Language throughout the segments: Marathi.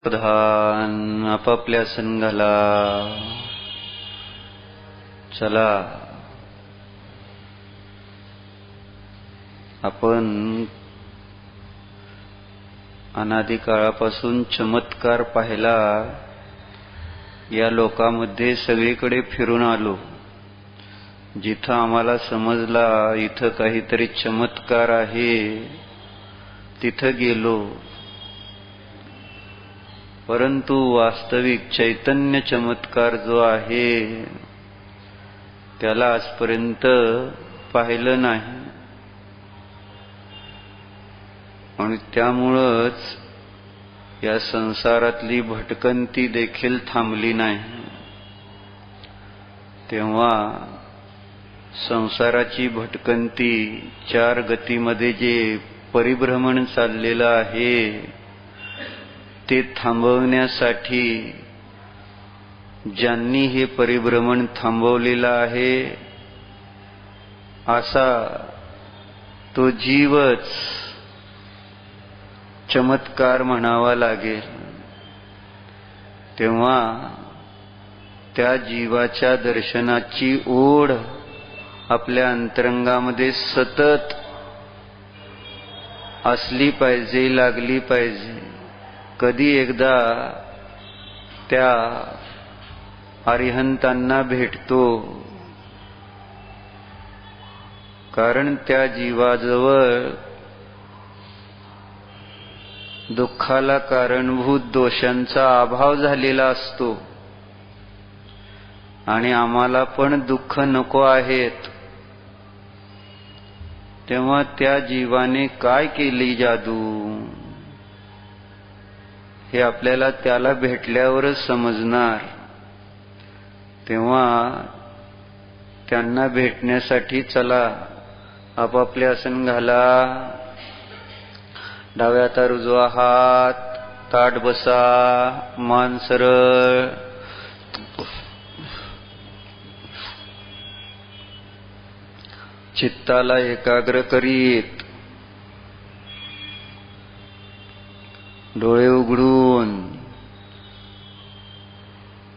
प्रधान आपापल्या संघाला चला. आपण अनादी काळापासून चमत्कार पाहिला. या लोकांमध्ये सगळीकडे फिरून आलो. जिथं आम्हाला समजला इथं काहीतरी चमत्कार आहे तिथं गेलो. परंतु वास्तविक चैतन्य चमत्कार जो आहे त्याला आजपर्यंत पाहिलं नाही. आणि त्यामुळेच या संसारातली भटकंती देखील थांबली नाही. तेव्हा संसाराची भटकंती चार गतीमध्ये जे परिभ्रमण चाललेलं आहे ते थांबवण्यासाठी ज्यांनी हे परिभ्रमण थांबवलेलं आहे असा तो जीवच चमत्कार म्हणावा लागेल. तेव्हा त्या जीवाच्या दर्शनाची ओढ आपल्या अंतरंगामध्ये सतत असली पाहिजे, लागली पाहिजे. कधी एकदा त्या अरिहंतांना भेटतो, कारण त्या जीवाजवळ दुःखाला कारणभूत दोषांचा अभाव झालेला असतो. आणि आम्हाला पण दुःख नको आहेत. तेव्हा त्या जीवाने काय केली जादू हे आपल्याला त्याला भेटल्यावरच समजणार. तेव्हा त्यांना भेटण्यासाठी चला आपापले आसन घाला. डाव्या हातावर उजवा हात, ताठ बसा, मान सरळ. चित्ताला एकाग्र करीत डोळे उघडून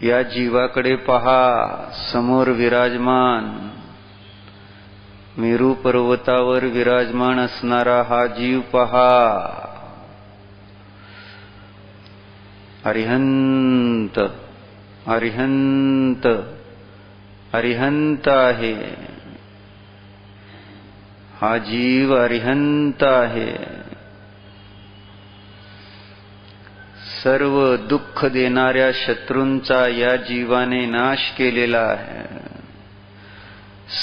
या जीवाकडे पहा. समोर विराजमान मेरू पर्वतावर विराजमान असणारा हा जीव पहा. अरिहंत अरिहंत अरिहंत आहे. हा जीव अरिहंत आहे. सर्व दुःख देणाऱ्या शत्रूंचा या जीवाने नाश केलेला आहे.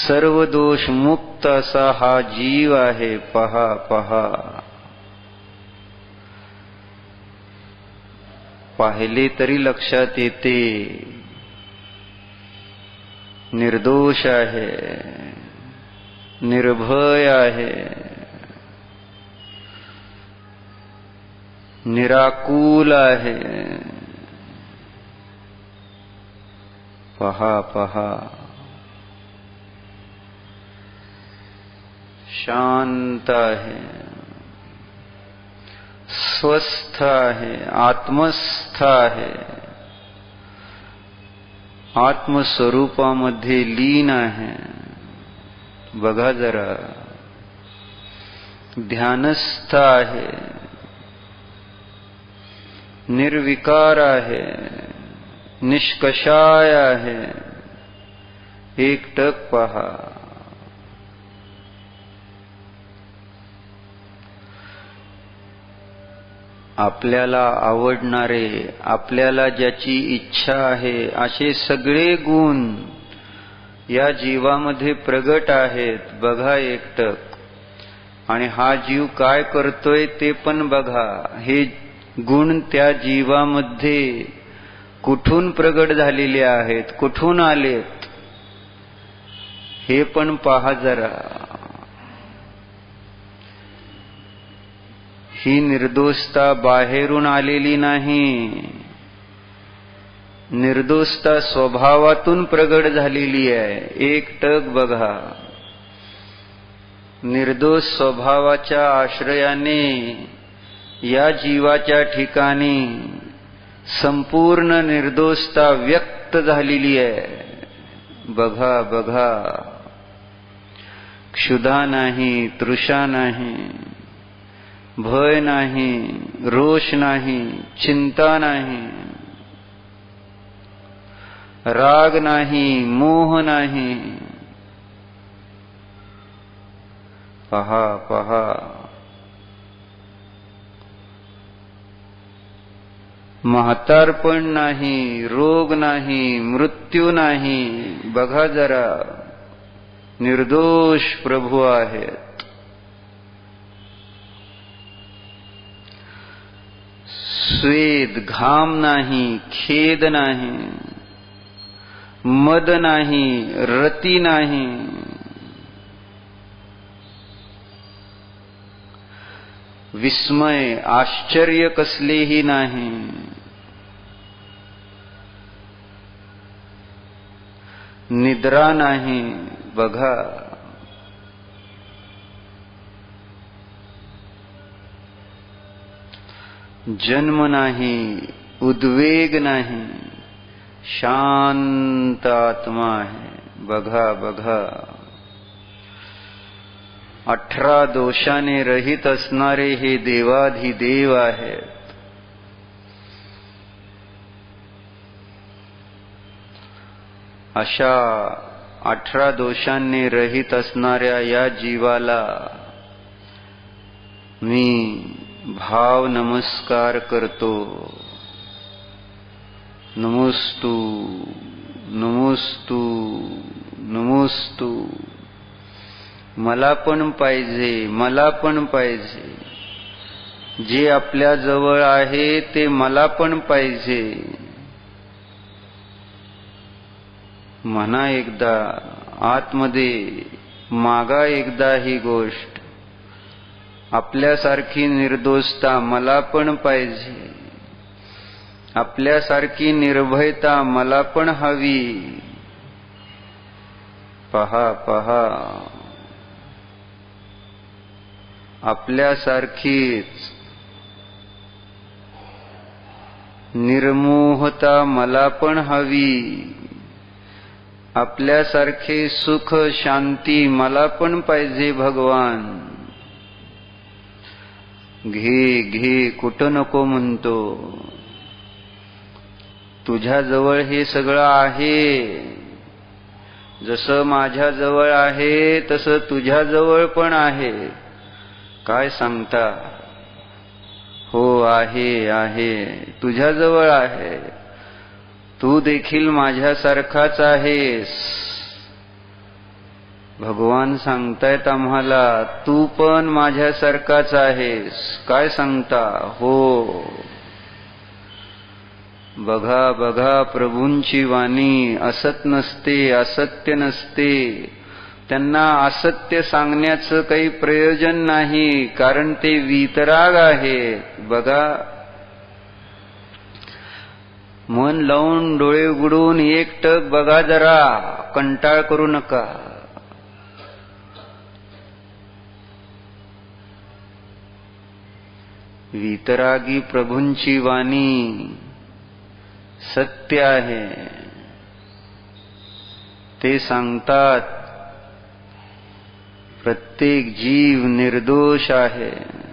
सर्व दोष मुक्त असा हा जीव आहे. पहा पहा. पाहिले तरी लक्षात येते निर्दोष आहे, निर्भय आहे, निराकुल आहे. पहा पहा. शांत आहे, स्वस्थ आहे, आत्मस्थ आहे, आत्मस्वरूपामध्ये लीन आहे. बघा जरा. ध्यानस्थ आहे, निर्विकार आहे, निष्कषाय आहे. एकटक पहा. आपल्याला आवडणारे, आपल्याला ज्याची इच्छा आहे असे सगळे गुण या जीवामध्ये प्रगट आहेत. बघा एकटक. आणि हा जीव काय करतोय ते पण बघा. हे गुण त्या जीवामध्ये कुठून प्रगट झालेले आहेत, कुठून आलेत हे पण पहा जरा. ही निर्दोषता बाहेरून आलेली नाही. निर्दोषता स्वभावातून प्रगट झालेली आहे. एकटक बघा. निर्दोष स्वभावाच्या आश्रयाने या जीवाच्या ठिकाणी संपूर्ण निर्दोषता व्यक्त झालेली आहे. बघा बघा, क्षुधा नाही, तृषा नाही, भय नाही, रोष नाही, चिंता नाही, राग नाही, मोह नाही. पहा पहा, म्हातारपण नाही, रोग नाही, मृत्यू नाही. बघा जरा, निर्दोष प्रभू आहेत. स्वेद घाम नाही, खेद नाही, मद नाही, रती नाही. विस्मय, आश्चर्य कसलेही नाही. निद्रा नाही. बघा, जन्म नाही, उद्वेग नाही, शांत आत्मा आहे. बघा बघा, 18 दोषाने रहित असणारे हे देवाधिदेव आहेत. अशा 18 दोषांनी रहित असणाऱ्या या जीवाला मी भाव नमस्कार करतो. नमोस्तु नमोस्तु नमोस्तु. मला पण पाहिजे, मला पण पाहिजे. जे आपल्या जवळ आहे ते मला पण पाहिजे. म्हणा एकदा आतमध्ये, मागा एकदा ही गोष्ट. आपल्यासारखी निर्दोषता मला पण पाहिजे. आपल्यासारखी निर्भयता मला पण हवी. पहा पहा, आपल्यासारखीच निर्मोहता मला पण हवी. आपल्यासारखे सुख शांती मला पण पाहिजे. भगवान घे घे, कुठं नको म्हणतो. तुझ्याजवळ हे सगळं आहे. जसं माझ्याजवळ आहे तसं तुझ्याजवळ पण आहे. काय सांगता? हो, आहे आहे, तुझ्याजवळ आहे. तू देखील माझ्यासारखाच आहेस. भगवान सांगतायत आम्हाला, तू पण माझ्यासारखाच आहेस. काय सांगता? हो. बघा बघा, प्रभूंची वाणी असत नसते, असत्य नसते. त्यांना असत्य सांगण्याचं काही प्रयोजन नाही, कारण ते वीतराग आहेत. बघा, मन लावून डोळे उघडून एकटक बघा जरा, कंटाळ करू नका. वीतरागी प्रभूंची वाणी सत्य आहे. ते सांगतात, प्रत्येक जीव निर्दोष आहे.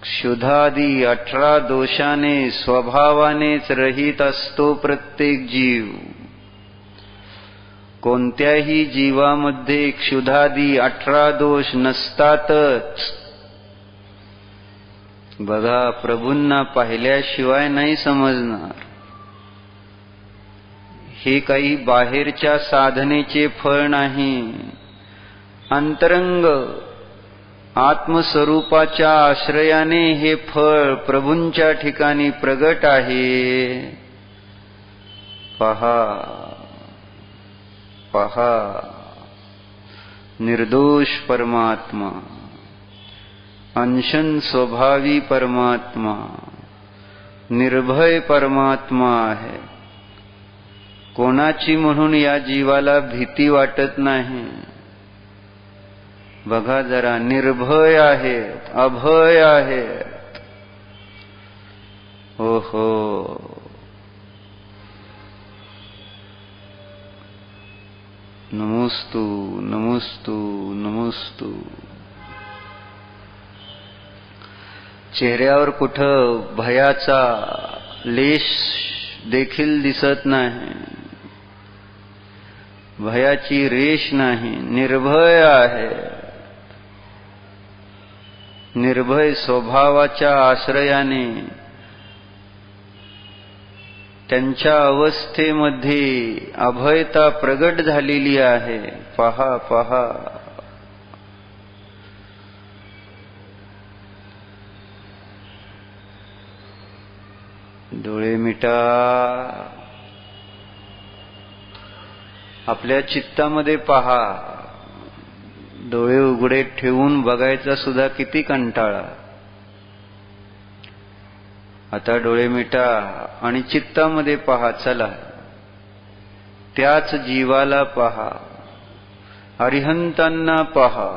क्षुधादी 18 दोषाने स्वभावानेच रहित असतो प्रत्येक जीव. कोणत्याही जीवामध्ये क्षुधादी 18 दोष नसतातच. बघा, प्रभूंना पाहिल्याशिवाय नाही समजणार. हे काही बाहेरच्या साधनेचे फळ नाही. अंतरंग आत्मस्वरूपाच्या आश्रयाने हे फळ प्रभूंच्या ठिकाणी प्रगट आहे. पहा पहा, निर्दोष परमात्मा, अंशन स्वभावी परमात्मा, निर्भय परमात्मा आहे. कोणाची म्हणून या जीवाला भीती वाटत नाही. बघा जरा, निर्भय आहे, अभय आहे. ओहो, नमोस्तु नमोस्तु नमोस्तु. चेहऱ्यावर कुठं भयाचा लेश देखील दिसत नाही, भयाची रेष नाही, निर्भय आहे. निर्भय स्वभावाच्या आश्रयाने त्यांच्या अवस्थेमध्ये अभयता प्रगट झालेली आहे. पहा पहा, डोळे मिटा. आपल्या चित्तामध्ये पहा. डोळे उघडे ठेवून बघायचा सुद्धा किती कंटाळा. आता डोळे मिटा आणि चित्तामध्ये पहा. चला, त्याच जीवाला पहा, अरिहंतांना पहा.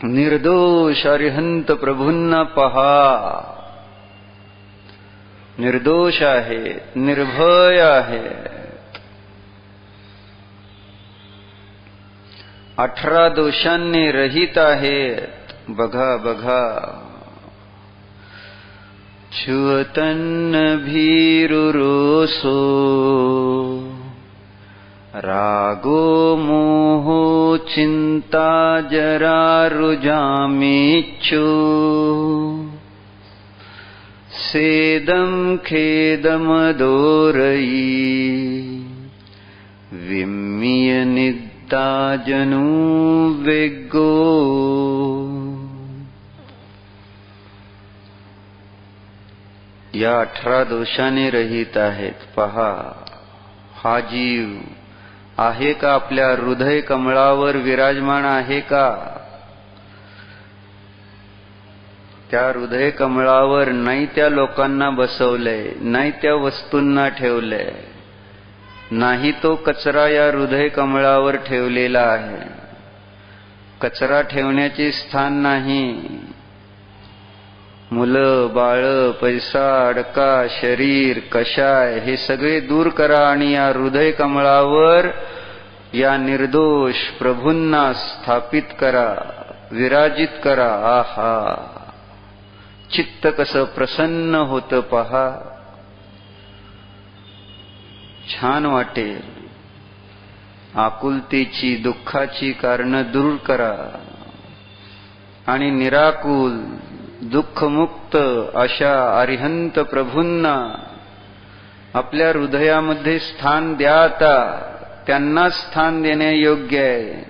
निर्दोष अरिहंत प्रभूंना पहा. निर्दोष आहे, निर्भय आहे. 18 दोषांनी रहित आहेत. बघा बघा. छुअतन्न भीरुरोसो रागो मोहो चिंता जरा रुजामेच्छु सेदं खेदमदोरयी विम्मिय निद्दा जनू वेगो. या 18 दोषाने रहित आहेत. पहा, हा जीव आहे का आपल्या हृदय कमळावर विराजमान आहे का? त्या हृदय कमळावर नाही त्या लोकांना बसवलंय, नाही त्या वस्तूंना ठेवलंय, नाही तो कचरा या हृदय कमळावर ठेवलेला आहे. कचरा ठेवण्याचे स्थान नाही. मुलं, बाळ, पैसा, अडका, शरीर, कषाय हे सगळे दूर करा आणि या हृदय कमळावर या निर्दोष प्रभूंना स्थापित करा, विराजित करा. आहा, चित्त कसं प्रसन्न होतं पहा. छान वाटेल. आकुलतेची, दुःखाची कारण दूर करा आणि निराकुल, दुःखमुक्त अशा अरिहंत प्रभूंना आपल्या हृदयामध्ये स्थान द्या. आता त्यांना स्थान देणे योग्य आहे.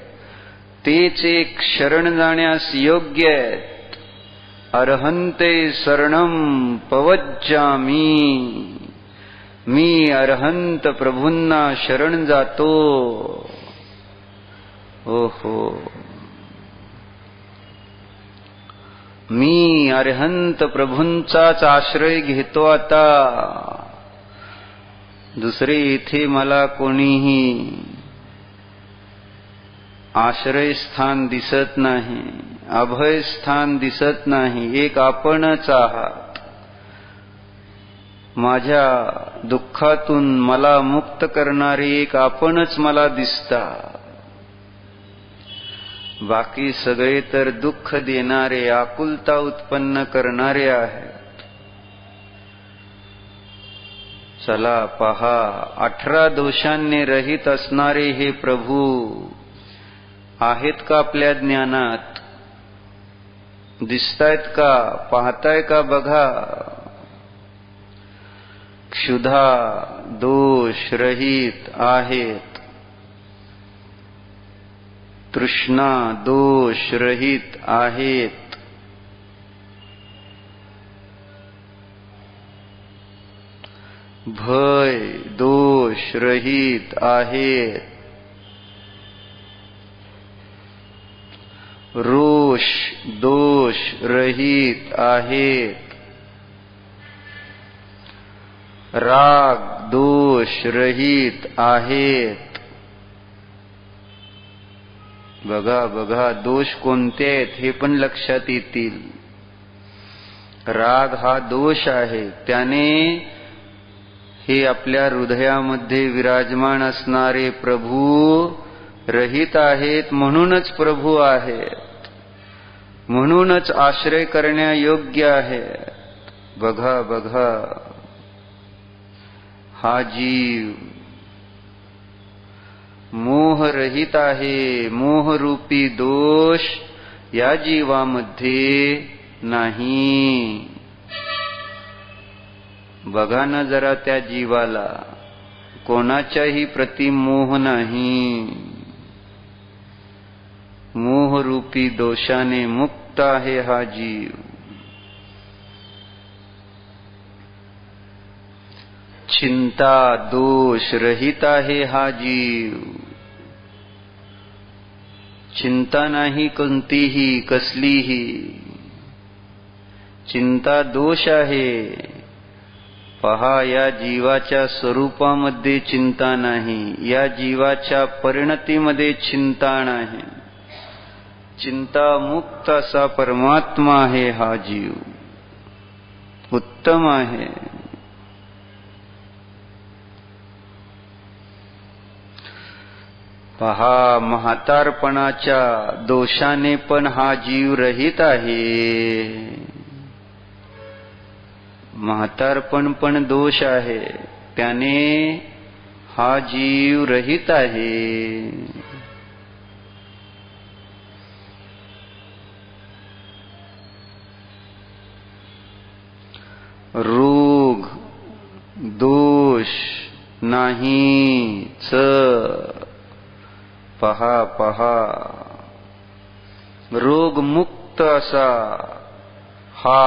तेच एक शरण जाण्यास योग्य आहेत. अर्हन्ते शरणं पवज्जामि. मी अर्हंत प्रभूंना शरण जातो. ओहो, मी अर्हंत प्रभूंचाच आश्रय घेतो. आता दुसरे इथे मला कोणीही आश्रयस्थान दिसत नाही, अभयस्थान दिसत नाही. एक आपणच आहात. माझ्या दुःखातून मला मुक्त करणारे एक आपणच मला दिसता. बाकी सगळे तर दुःख देणारे, आकुलता उत्पन्न करणारे आहेत. चला पहा, 18 दोषांनी रहित असणारे हे प्रभू आहेत का आपल्या ज्ञानात? दिसतायत का? पाहताय का? बघा. क्षुधा दोष रहित आहेत. तृष्णा दोष रहित आहेत. भय दोष रहित आहेत. रोष दोष रहित आहेत. राग दोष रहित आहेत. बघा बघा दोष कोणते आहेत हे पण लक्षात येतील. राग हा दोष आहे, त्याने हे आपल्या हृदयामध्ये विराजमान असणारे प्रभू रहित आहेत, म्हणूनच प्रभू आहेत, म्हणूनच आश्रय करण्यायोग्य आहेत. बघा बघा हा जीव मोहरहित आहे, मोहरूपी दोष या जीवामध्ये नाही. बघा ना जरा त्या जीवाला, कोणाच्याही प्रति मोह नाही, मोहरूपी दोषाने मुक्त आहे हा जीव. चिंता दोष रहित आहे हा जीव. चिंता नाही कोणतीही कसलीही. चिंता दोष आहे. पहा या जीवाच्या स्वरूपामध्ये चिंता नाही, या जीवाच्या परिणतीमध्ये चिंता नाही. चिंता मुक्त असा परमात्मा आहे हा जीव. उत्तम आहे. पहा म्हातारपणाच्या दोषाने पण हा जीव रहित आहे. म्हातारपण पण दोष आहे, त्याने हा जीव रहित आहे. रोग दोष नाहीच. पहा पहा रोग मुक्त असा हा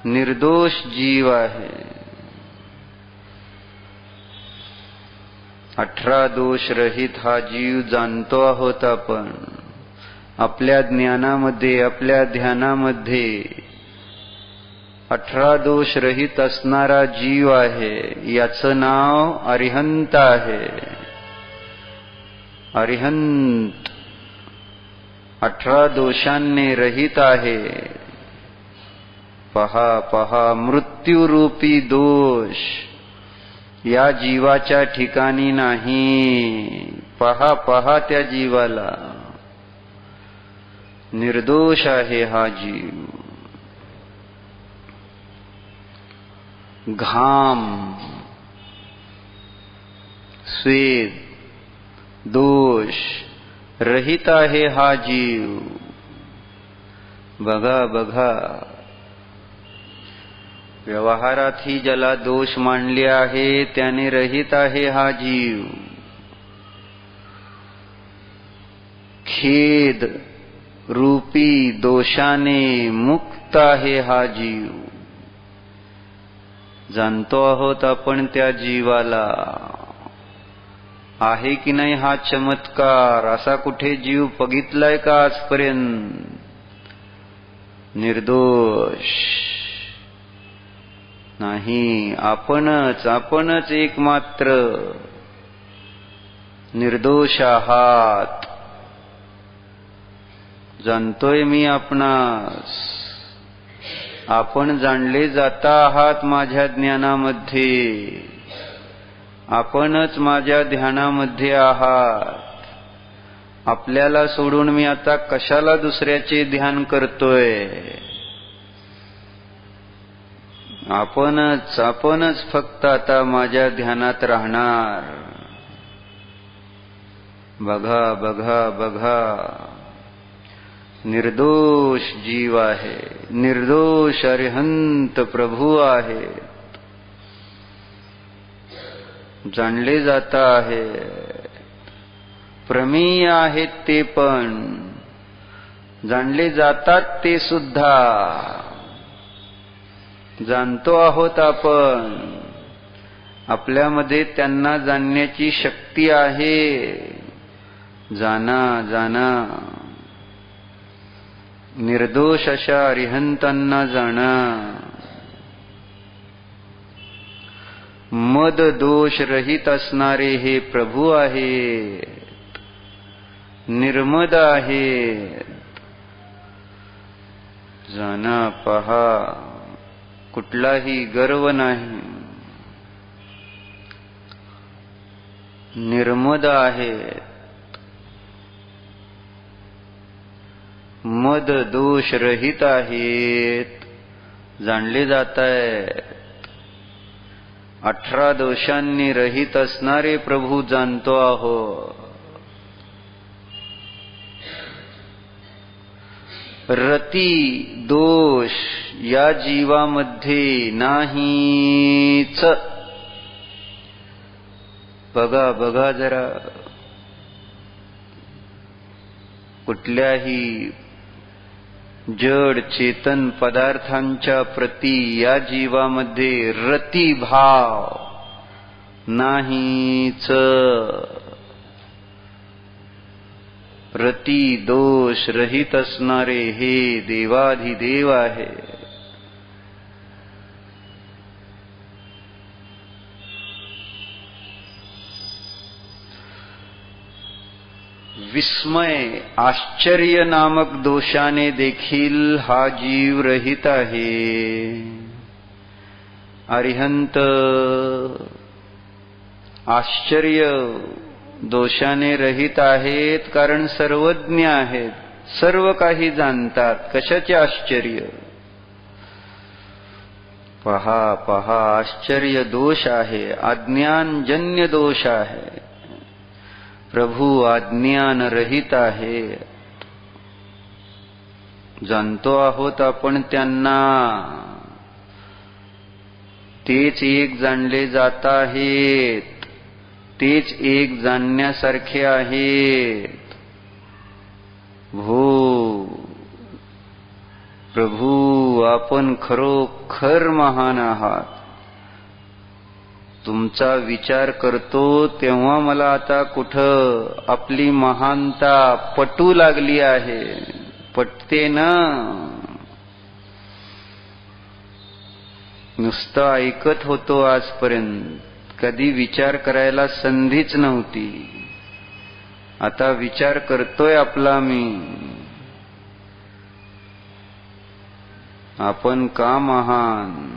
निर्दोष जीव आहे. 18 दोष रहित हा जीव जाणतो आहोत आपण. आपल्या ज्ञानामध्ये आपल्या ध्यानामध्ये 18 दोष रहित असणारा जीव आहे. याचं नाव अरिहंत आहे. अरिहंत 18 दोषांनी रहित आहे. पहा पहा मृत्यूरूपी दोष या जीवाच्या ठिकाणी नाही. पहा पहा त्या जीवाला, निर्दोष आहे हा जीव. घाम स्वेद दोष रहित आहे हा जीव. बघा बघा व्यवहारातही ज्याला दोष मांडले आहे त्याने रहित आहे हा जीव. खेद रूपी दोषाने मुक्त आहे हा जीव. जाणतो आहोत आपण त्या जीवाला. आहे की नाही हा चमत्कार? असा कुठे जीव बघितलाय का आजपर्यंत? निर्दोष नाही. आपणच एकमात्र निर्दोष आहात. जाणतोय मी आपणास. आपण जाणले जाता आहात माझ्या ज्ञानामध्ये. आपणच माझ्या ध्यानामध्ये आहात. आपल्याला सोडून मी आता कशाला दुसऱ्याचे ध्यान करतोय? आपणच फक्त आता माझ्या ध्यानात राहणार. बघा बघा बघा निर्दोष जीव आहे. निर्दोष अरिहंत प्रभू आहे. जाणले जाता आहे. प्रमेय आहेत ते पण. जाणले जातात ते सुद्धा. जाणतो आहोत आपण. आपल्यामध्ये त्यांना जाणण्याची शक्ती आहे. जाणा जाणा. निर्दोष अशा अरिहंतांना जाणा. मद दोष रहित असणारे हे प्रभू आहेत, निर्मद आहेत. जाना पहा, कुठलाही गर्व नाही, निर्मद आहेत, मद दोष रहित आहेत, जाणले जातायत. 18 दोषांनी रहित असणारे प्रभू जाणतो आहोत. रती दोष या जीवामध्ये नाहीच. बघा बघा जरा, कुठल्याही जड चेतन पदार्थांच्या प्रती या जीवामध्ये रती भाव नाहीच. रती दोष रहित असणारे हे देवाधिदेव आहे. विस्मय आश्चर्य नामक दोषाने देखील हा जीव रहित आहे. अरिहंत आश्चर्य दोषाने रहित आहेत, कारण सर्वज्ञ आहेत, सर्व काही जाणतात. कशाचे आश्चर्य? पहा पहा, आश्चर्य दोष आहे, अज्ञानजन्य दोष आहे. प्रभू अज्ञान रहित आहे. जाणतो आहोत आपण त्यांना. तेच एक जाणले जात आहेत, तेच एक जाणण्यासारखे आहेत. हो प्रभू, आपण खरोखर महान आहात. तुमचा विचार करतो तेव्हा मला आता कुठं आपली महानता पटू लागली आहे. पटते ना? नुसतं ऐकत होतो आजपर्यंत, कधी विचार करायला संधीच नव्हती. आता विचार करतोय आपला मी. आपण का महान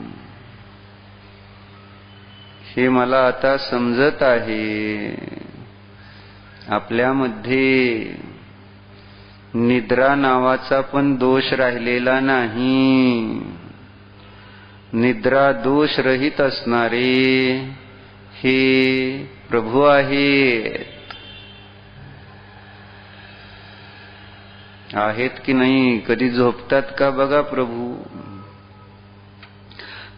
हे मला आता समजत आहे. आपल्यामध्ये निद्रा नावाचा पण दोष राहिलेला नाही. निद्रा दोष रहित असणारे हे प्रभू आहेत. आहेत की नाही? कधी झोपतात का बघा प्रभू?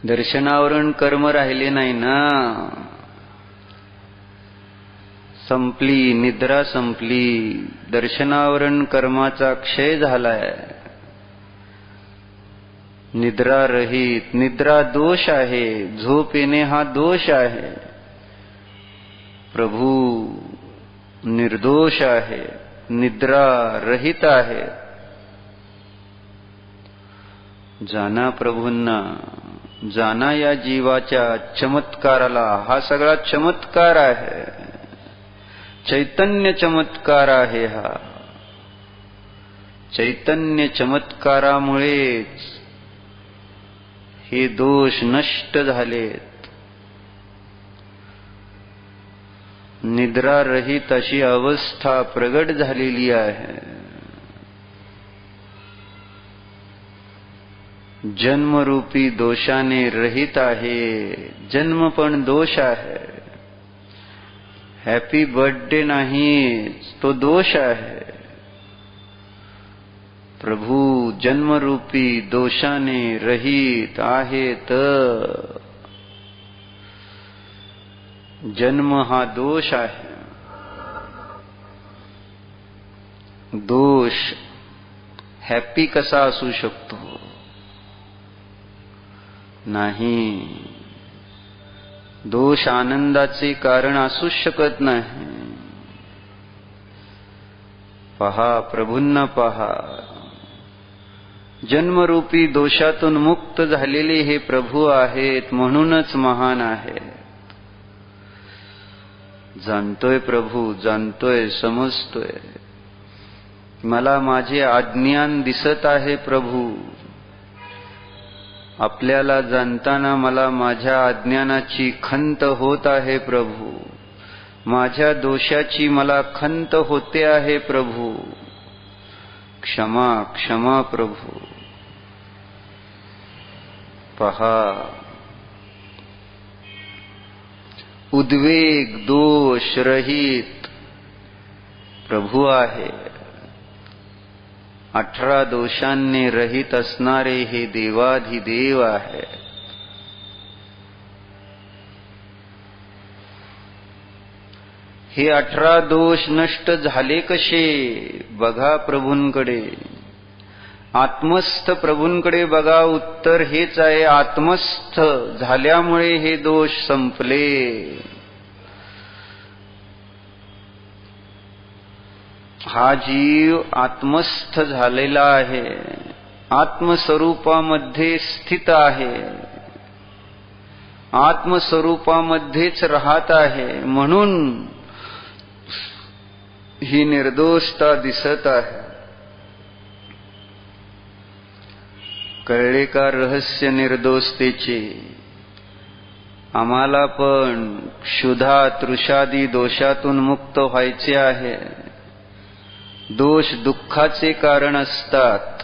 दर्शनावरून कर्म राहिले नाही ना. संपली निद्रा, संपली. दर्शनावरून कर्माचा क्षय झालाय. निद्रा रहित. निद्रा दोष आहे, झोप येणे हा दोष आहे. प्रभू निर्दोष आहे, निद्रा रहित आहे. जाना प्रभूंना, जाना या जीवाच्या चमत्काराला. हा सगळा चमत्कार आहे, चैतन्य चमत्कार आहे. हा चैतन्य चमत्कारामुळेच हे दोष नष्ट झालेत. निद्रा रहित अशी अवस्था प्रगट झालेली आहे. जन्मरूपी दोषाने रहित आहे. जन्म पण दोष आहे. हॅपी बर्थडे नाही, तो दोष आहे. प्रभू जन्मरूपी दोषाने रहित आहेत. जन्म हा दोष आहे. दोष हॅपी कसा असू शकतो? नाही. दोष आनंदाचे कारण असू शकत नाही. पहा, प्रभूंना पहा. जन्मरूपी दोषातून मुक्त झालेले हे प्रभू आहेत, म्हणूनच महान आहेत. जाणतोय प्रभू, जाणतोय, समजतोय. मला माझे अज्ञान दिसत आहे प्रभू. आपल्याला जाणताना मला माझ्या अज्ञानाची खंत होत आहे प्रभू. माझ्या दोषाची मला खंत होते आहे प्रभू. क्षमा क्षमा प्रभू. पहा, उद्वेग दोष रहित प्रभू आहे. 18 दोषांनी रहित असणारे हे देवाधिदेव आहे. हे 18 दोष नष्ट झाले कसे? बघा प्रभूंकडे, आत्मस्थ प्रभूंकडे बघा. उत्तर हेच आहे, आत्मस्थ झाल्यामुळे हे दोष संपले. हा जीव आत्मस्थ झालेला आहे, आत्मस्वरूपामध्ये स्थित आहे, आत्मस्वरूपामध्येच राहत आहे. म्हणून ही निर्दोषता दिसत आहे. कळले का रहस्य निर्दोषतेचे? आम्हाला पण क्षुधा तृषादी दोषातून मुक्त व्हायचे आहे. दोष दुःखाचे कारण असतात.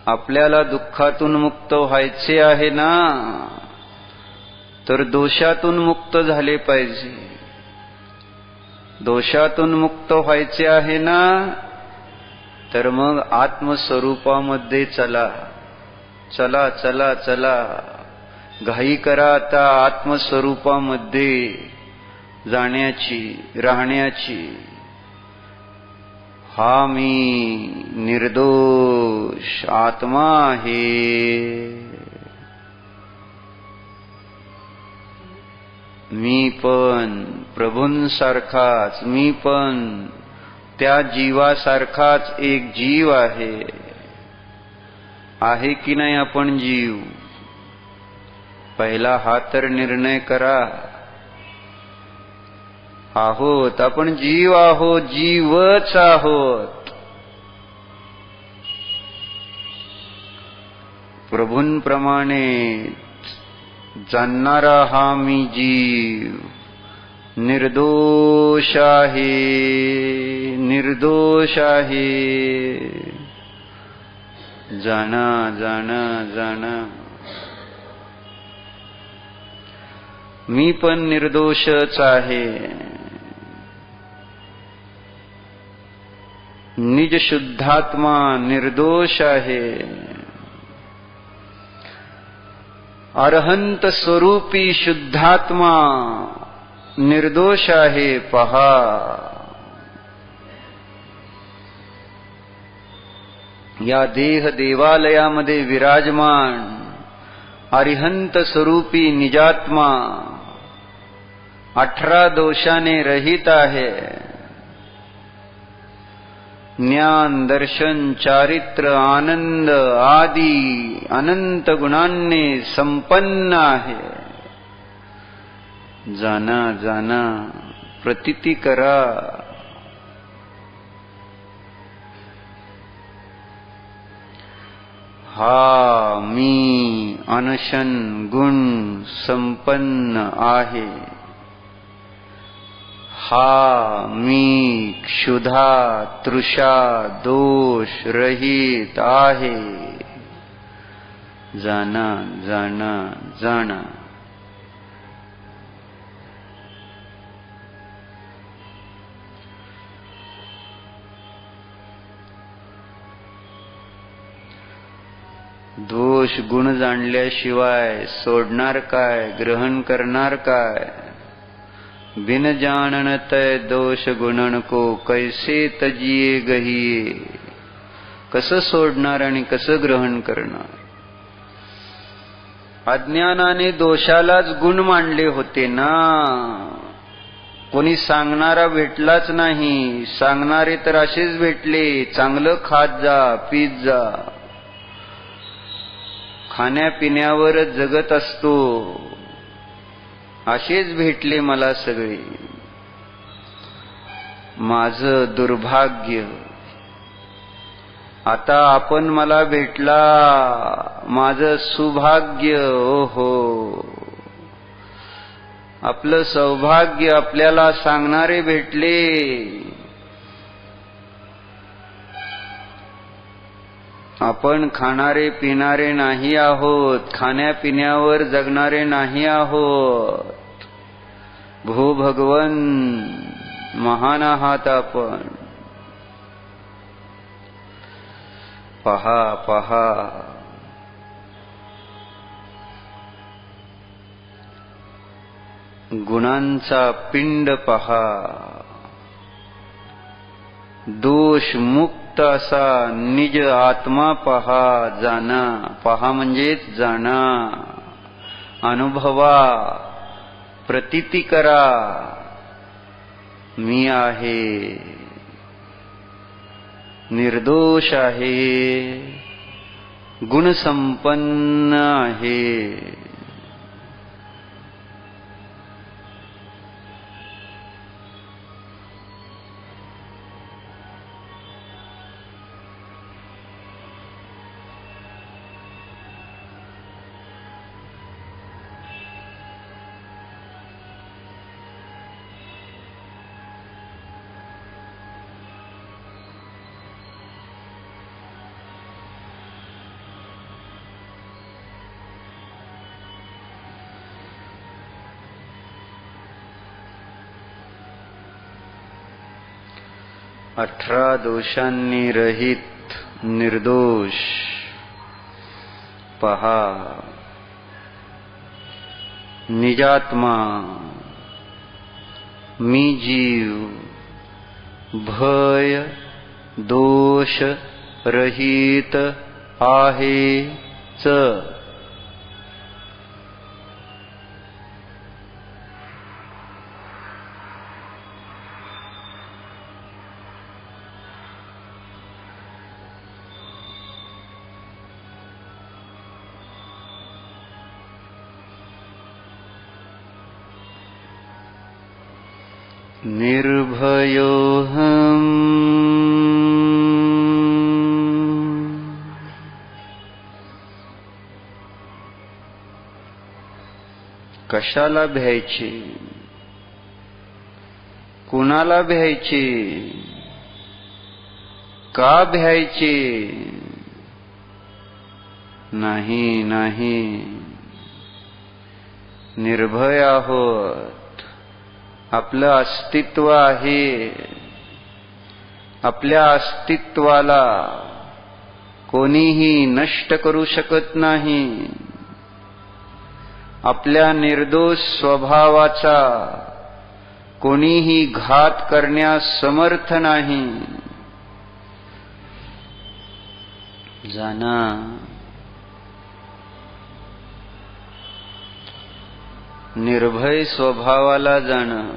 आपल्याला दुःखातून मुक्त व्हायचे आहे ना, तर दोषातून मुक्त झाले पाहिजे. दोषातून मुक्त व्हायचे आहे ना, तर मग आत्मस्वरूपामध्ये चला. चला चला चला, घाई करा आता आत्मस्वरूपामध्ये जाण्याची, राहण्याची. हा मी निर्दोष आत्मा आहे. मी पण प्रभूंसारखाच, मी पण त्या जीवासारखाच एक जीव आहे. आहे की नाही आपण जीव? पहिला हा तर निर्णय करा. आहोत, आपण जीव आहोत, जीवच आहोत. प्रभूंप्रमाणे जाणणारा हा मी जीव निर्दोष आहे, निर्दोष आहे. जाणा जाणा जाणा, मी पण निर्दोषच आहे. निज शुद्धात्मा निर्दोष आहे. अरहंत स्वरूपी शुद्धात्मा निर्दोष आहे. पहा, या देह देवालयामध्ये विराजमान अरिहंत स्वरूपी निजात्मा 18 दोषाने रहित आहे. ज्ञान, दर्शन, चारित्र, आनंद आदी अनंत गुणांनी संपन्न आहे. जाना जाना, प्रतीती करा. हा मी अनशन गुण संपन्न आहे. हा मी क्षुधा तृषा दोष रहित आहे. जाना जाना जाना. दोष गुण जाणल्याशिवाय सोडणार काय, ग्रहण करणार काय? बिन जानन तय दोष गुणन को कैसे तजिये गहिये. कसं सोडणार आणि कसं ग्रहण करणार? अज्ञानाने दोषालाच गुण मानले होते ना. कोणी सांगणारा भेटलाच नाही. सांगणारे तर असेच भेटले, चांगलं खात जा, पीत जा, खाण्यापिण्यावरच जगत असतो. असेच भेटले मला सगळे. माझं दुर्भाग्य. आता आपण मला भेटला, माझं सुभाग्य. ओहो, आपलं सौभाग्य. आपल्याला सांगणारे भेटले. आपण खाणारे पिणारे नाही आहोत, खाण्यापिण्यावर जगणारे नाही आहोत. भो भगवन, महान आहात आपण. पहा पहा, गुणांचा पिंड पहा. दोष मुक्त असा निज आत्मा पहा. जाणा. पहा म्हणजेच जाणा. अनुभवा. प्रतीती करा. मी आहे, निर्दोष आहे, गुणसंपन्न आहे. अठरा दोषांनी रहित निर्दोष पहा. निजात्मा. मी जीव. भय दोष रहित आहेच. निर्भयोऽहम्. कशाला भ्यायचे? कुणाला भ्यायचे? का भ्यायचे? नाही नाही, निर्भय आहोत. आपलं अस्तित्व आहे. आपल्या अस्तित्वाला कोणीही नष्ट करू शकत नाही. आपल्या निर्दोष स्वभावाचा कोणीही घात करण्यास समर्थ नाही. जाणा. निर्भय स्वभावाला जाणं.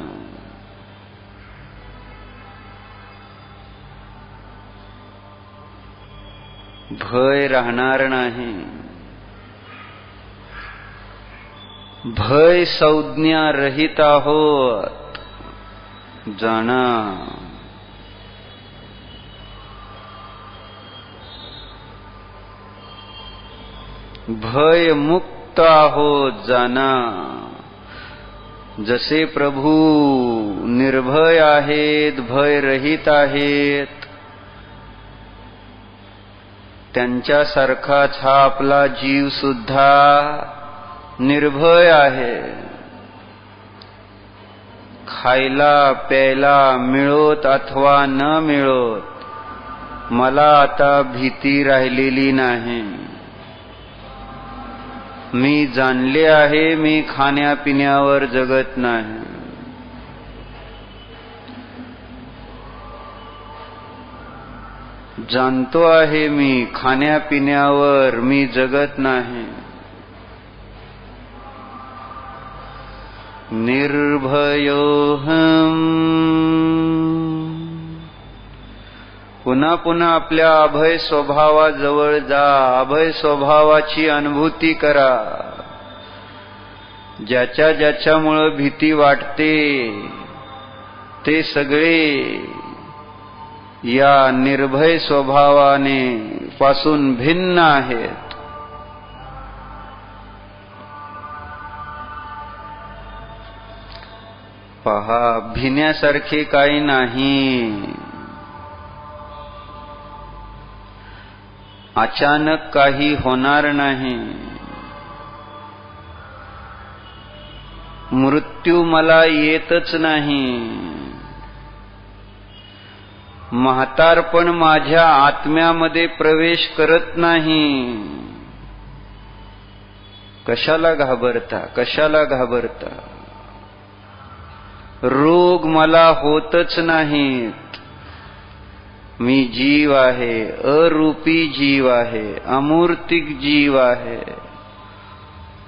भय राहणार नाही. भय संज्ञा रहित आहोत. जाणा. भय मुक्त आहोत. जाणा. जसे प्रभू निर्भय आहेत, भय रहित आहेत, त्यांच्यासारखाच हा आपला जीव सुद्धा निर्भय आहे. खायला प्यायला मिळोत अथवा न मिळोत, मला आता भीती राहिलेली नाही. मी जाणले आहे, मी खाण्यापिण्यावर जगत नाही. जाणतो आहे मी खाण्यापिण्यावर मी जगत नाही. निर्भयोऽहम्. पुन्हा पुन्हा आपल्या अभय स्वभावाजवळ जा. अभय स्वभावाची अनुभूती करा. ज्याच्या ज्याच्यामुळं भीती वाटते ते सगळे या निर्भय स्वभावाने पासून भिन्न आहेत. पहा, भिण्यासारखे काही नाही. अचानक काही होणार नाही. मृत्यू मला येतच नाही. म्हातारपण माझ्या आत्म्यामध्ये प्रवेश करत नाही. कशाला घाबरता, कशाला घाबरता? रोग मला होतच नाहीत. मी जीव आहे, अरूपी जीव आहे, अमूर्तिक जीव आहे,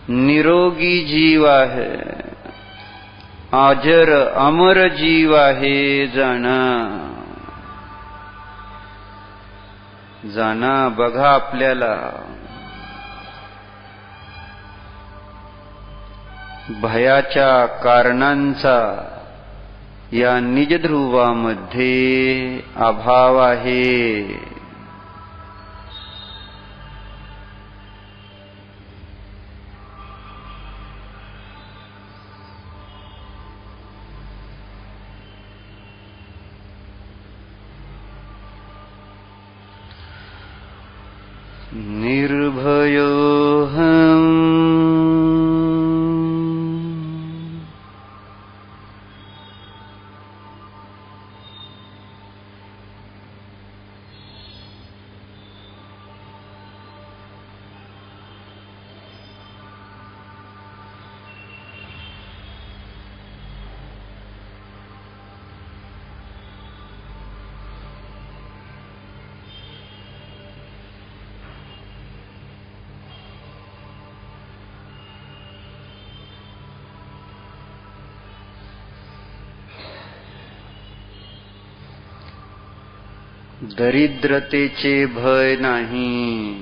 निरोगी जीव आहे, अजर अमर जीव आहे. जाणा, जाणा. बघा आपल्याला भयाच्या कारणांचा या निजध्रुवामध्ये अभाव आहे. निर्भयोऽहम् दरिद्रतेचे भय नाही.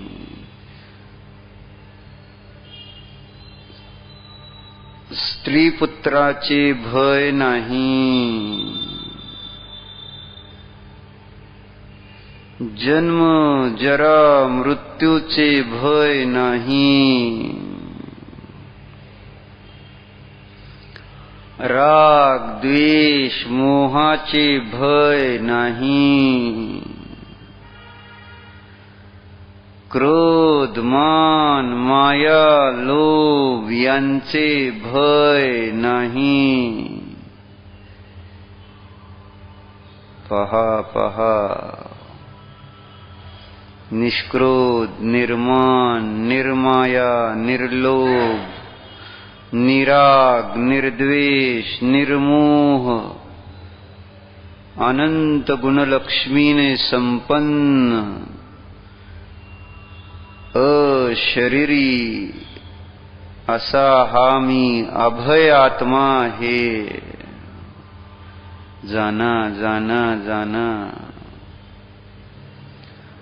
स्त्री पुत्राचे भय नाही. जन्म जरा मृत्यूचे भय नाही. राग द्वेष मोहाचे भय नाही. क्रोध मान माया लोभ यांचे भय नाही. पहा पहा, निष्क्रोध निर्मान निर्माया निर्लोभ निराग निर्द्वेष निर्मोह अनंत गुणलक्ष्मीने संपन्न अशरीरी असा हा मी अभय आत्मा आहे. जाना जाना जाना.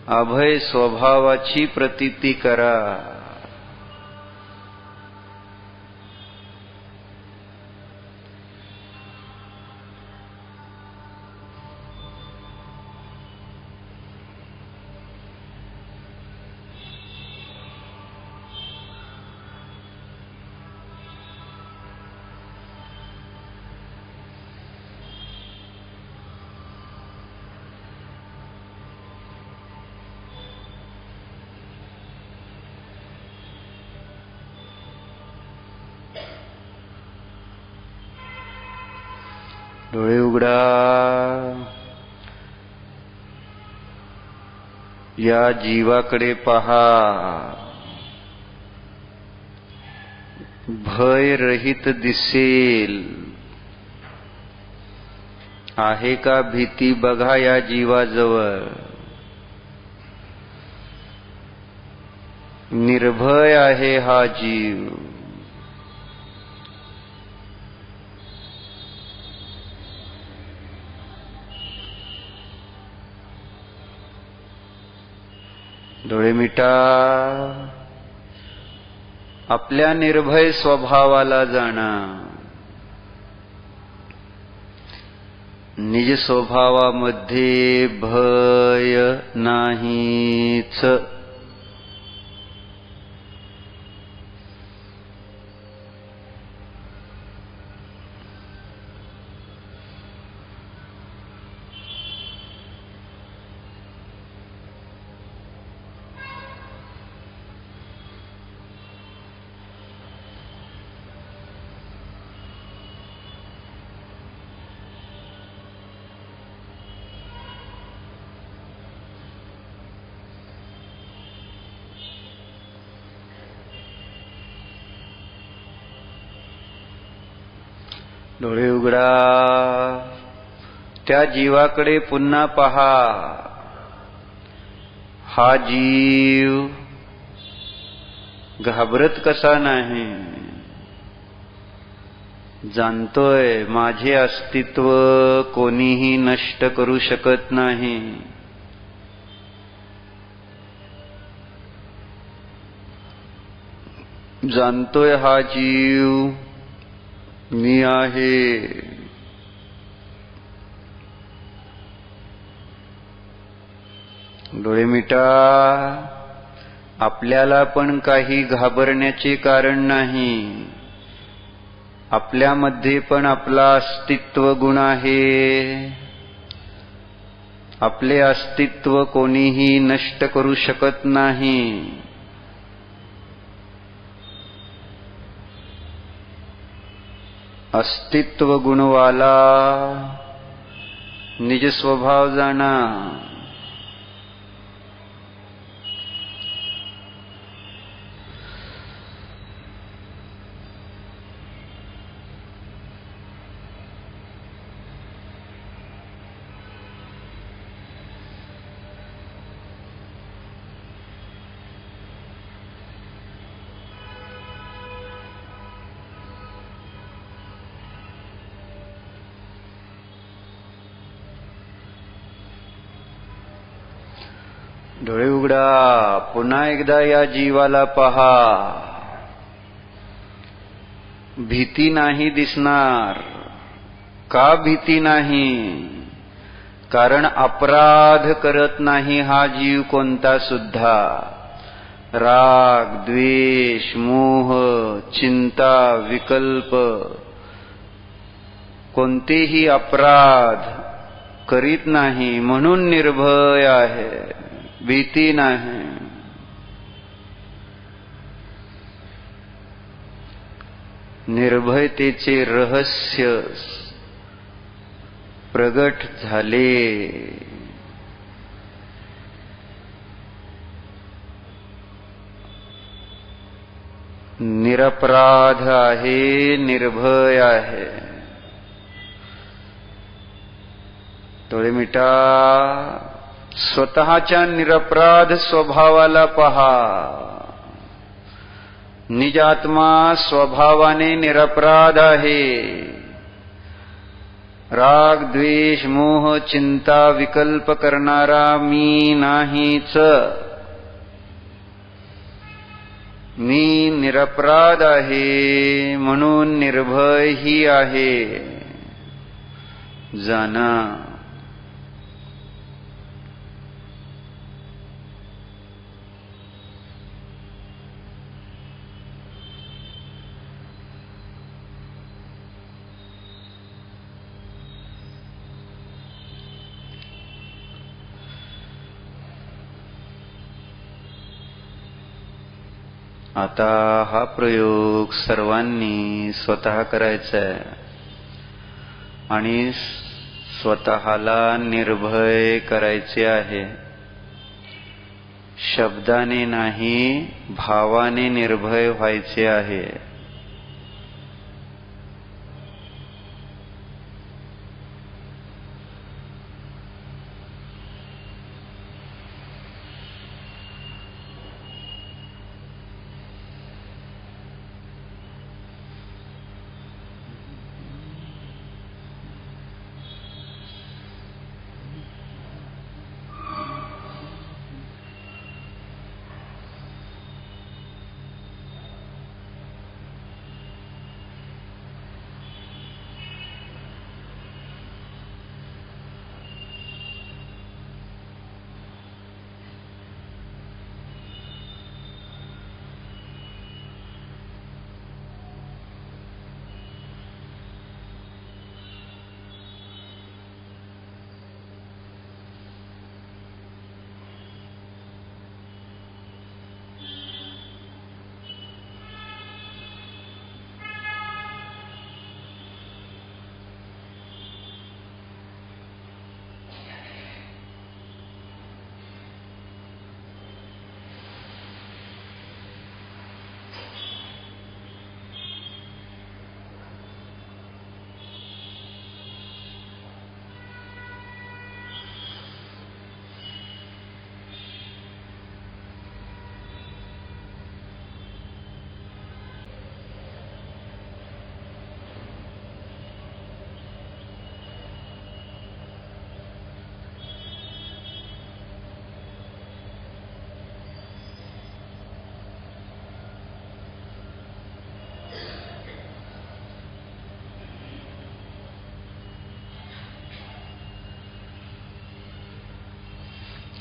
अभय स्वभावाची प्रतीती करा. डोळे उघडा. या जीवाकडे पहा. भयरहित दिसेल. आहे का भीती बघा या जीवाजवळ. निर्भय आहे हा जीव. डोळे मिटा. आपल्या निर्भय स्वभावाला जाणा. निज स्वभावामध्ये भय नाहीच. डोळे उघडा. त्या जीवाकडे पुन्हा पहा. हा जीव घाबरत कसा नाही? जाणतोय माझे अस्तित्व कोणीही नष्ट करू शकत नाही. जाणतोय हा जीव मी आहे. डोळे मिटा. आपल्याला पण काही घाबरण्याचे कारण नाही. आपल्यामध्ये पण आपला अस्तित्व गुण आहे. आपले अस्तित्व कोणीही नष्ट करू शकत नाही. अस्तित्व गुणवाला निज स्वभाव जाणा. डोळे उघडा. पुन्हा एकदा या जीवाला पहा. भीती नाही दिसणार. का भीती नाही? कारण अपराध करत नाही हा जीव कोणता सुद्धा. राग, द्वेष, मोह, चिंता, विकल्प कोणतेही अपराध करीत नाही, म्हणून निर्भय आहे. भीती नाही. निर्भयतेचे रहस्य प्रगट झाले. निरपराध आहे, निर्भय आहे. डोळे मिटा. स्वतःच्या निरपराध स्वभावाला पहा. निज आत्मा स्वभावाने निरपराध आहे. राग, द्वेष, मोह, चिंता, विकल्प करणारा मी नाहीच. मी निरपराध आहे, म्हणून निर्भय ही आहे. जाणा. आता हा प्रयोग सर्वांनी स्वतः करायचा आहे आणि स्वतःला निर्भय करायचे आहे. शब्दाने नाही, भावाने निर्भय व्हायचे आहे.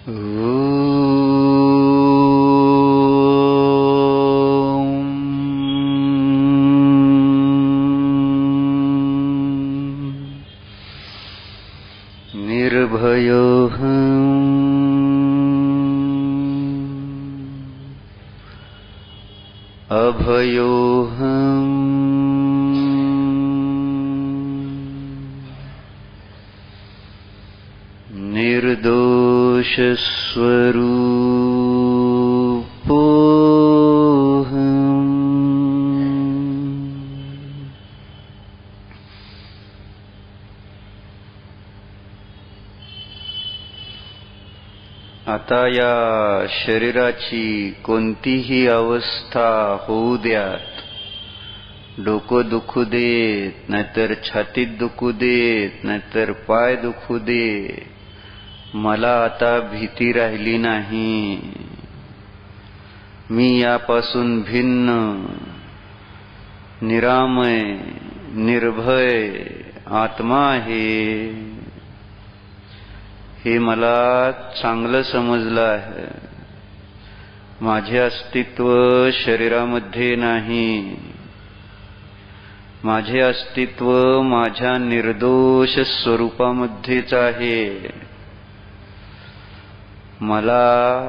अभयोऽहम् निर्दोषस्वरूपोऽहम्। आता या शरीराची कोणतीही अवस्था होऊ द्यात, डोकं दुखू देत, नाहीतर छातीत दुखू देत, नाहीतर पाय दुखू दे, मला आता भीती राहिली नाही. मी यापासून भिन्न, निरामय, निर्भय आत्मा आहे, हे मला चांगलं समजलं आहे. माझे अस्तित्व शरीरामध्ये नाही. माझे अस्तित्व माझ्या निर्दोष स्वरूपामध्येच आहे. मला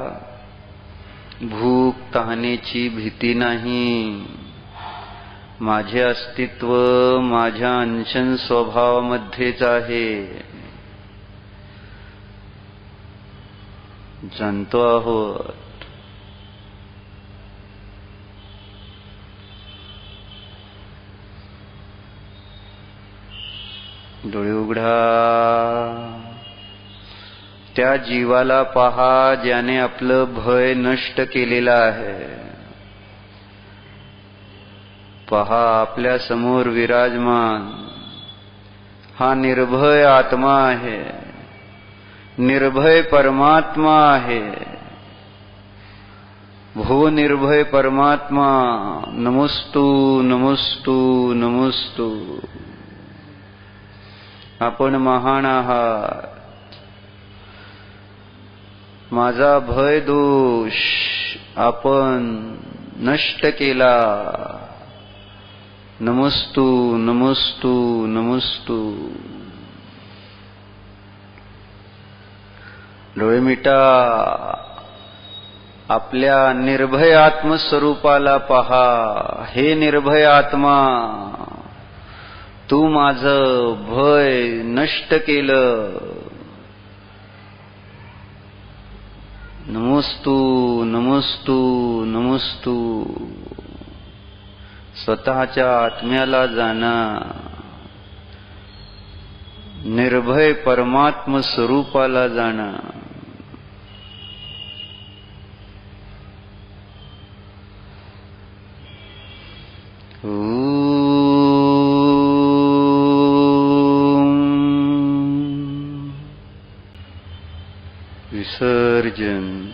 भूक तहानेची भीती नाही. माझे अस्तित्व माझ्या अंशन स्वभावामध्येच आहे. जाणतो आहोत. डोळे उघडा. त्या जीवाला पहा ज्याने आपलं भय नष्ट केलेलं आहे. पहा आपल्या समोर विराजमान हा निर्भय आत्मा आहे, निर्भय परमात्मा आहे. भो निर्भय परमात्मा, नमोस्तु नमोस्तु नमोस्तु. आपण महान आहात. माझा भय दोष आपण नष्ट केला. नमोस्तु नमोस्तु नमोस्तु. डोळे मिटा. आपल्या निर्भय आत्मस्वरूपाला पहा. हे निर्भय आत्मा, तू माझं भय नष्ट केलं. नमोस्तु नमोस्तु नमोस्तु. स्वतःच्या आत्म्याला जाणा. निर्भय परमात्म स्वरूपाला जाणा. विसर्जन.